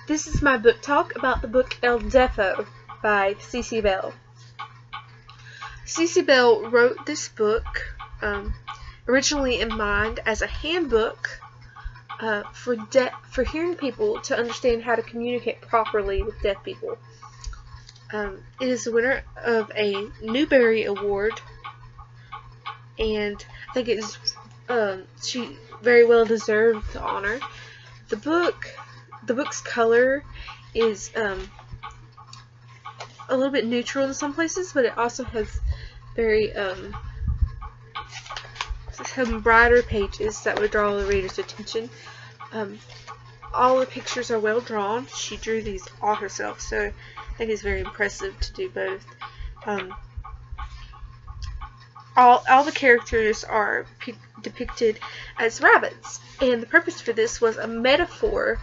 This is my book talk about the book El Deafo by C.C. Bell. C.C. Bell wrote this book originally in mind as a handbook for hearing people to understand how to communicate properly with deaf people. It is the winner of a Newbery Award, and I think it is she very well deserved the honor. The book's color is a little bit neutral in some places, but it also has very some brighter pages that would draw the reader's attention. All the pictures are well drawn. She drew these all herself, so I think it's very impressive to do both. All the characters are depicted as rabbits, and the purpose for this was a metaphor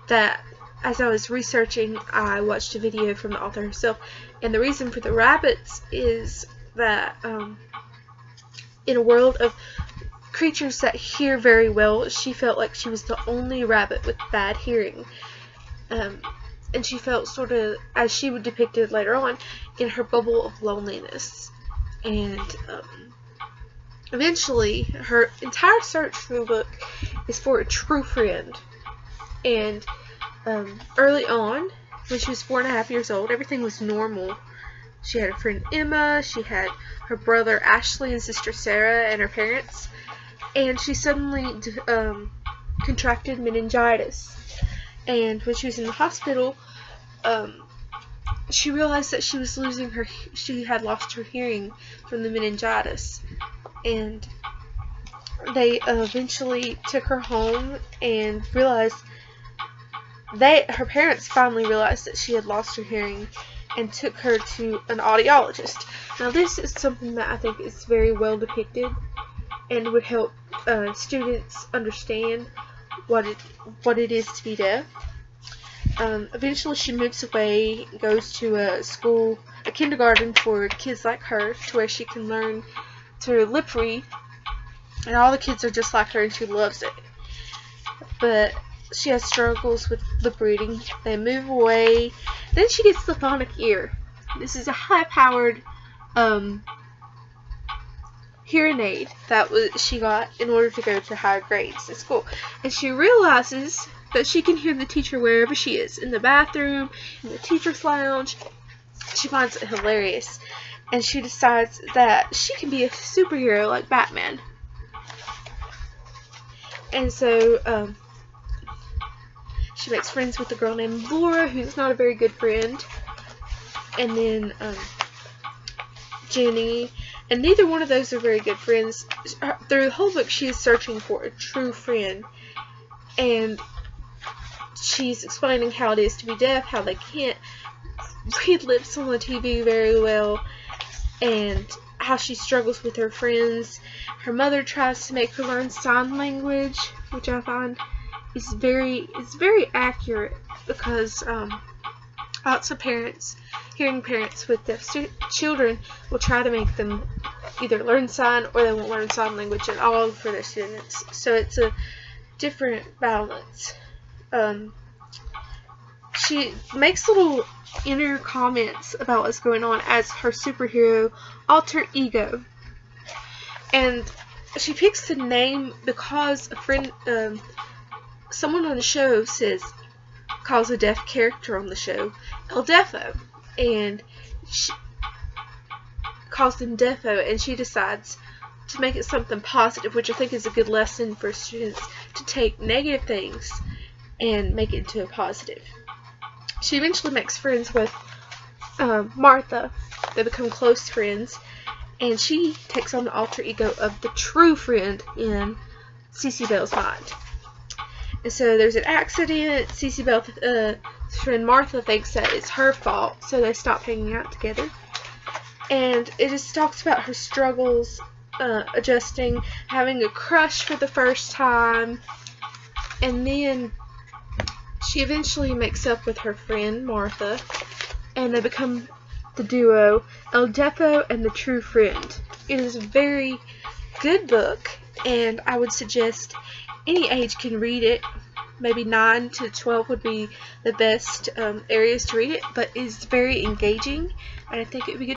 that, as I was researching, I watched a video from the author herself, and the reason for the rabbits is that in a world of creatures that hear very well, she felt like she was the only rabbit with bad hearing, and she felt sort of, as she would depict it later on, in her bubble of loneliness. And eventually, her entire search for the book is for a true friend. And early on, when she was 4.5 years old, everything was normal. She had a friend Emma, she had her brother Ashley and sister Sarah and her parents, and she suddenly contracted meningitis. And when she was in the hospital, she realized that she had lost her hearing from the meningitis, and they eventually took her home and realized her parents finally realized that she had lost her hearing and took her to an audiologist. Now this is something that I think is very well depicted and would help students understand what it is to be deaf. Eventually she moves away, goes to a kindergarten for kids like her, to where she can learn to lip read, and all the kids are just like her and she loves it. But she has struggles with lip reading. They move away. Then she gets the phonic ear. This is a high-powered hearing aid that she got in order to go to higher grades at school. And she realizes that she can hear the teacher wherever she is, in the bathroom, in the teacher's lounge. She finds it hilarious, and she decides that she can be a superhero like Batman. And so she makes friends with a girl named Laura, who's not a very good friend, and then Jenny, and neither one of those are very good friends. Through the whole book she is searching for a true friend, and she's explaining how it is to be deaf, how they can't read lips on the TV very well, and how she struggles with her friends. Her mother tries to make her learn sign language, which I find is very accurate, because lots of hearing parents with deaf children will try to make them either learn sign or they won't learn sign language at all for their students. So it's a different balance. She makes little inner comments about what's going on as her superhero alter ego, and she picks the name because a friend, someone on the show calls a deaf character on the show El Deafo, and she calls him Deafo, and she decides to make it something positive, which I think is a good lesson for students, to take negative things and make it into a positive. She eventually makes friends with Martha. They become close friends, and she takes on the alter ego of the true friend in C.C. Bell's mind. And so there's an accident. C.C. Bell's friend Martha thinks that it's her fault, so they stop hanging out together. And it just talks about her struggles, adjusting, having a crush for the first time, and then she eventually makes up with her friend Martha, and they become the duo El Deafo and the True Friend. It is a very good book, and I would suggest any age can read it. maybe 9 to 12 would be the best areas to read it, but it's very engaging, and I think it would be good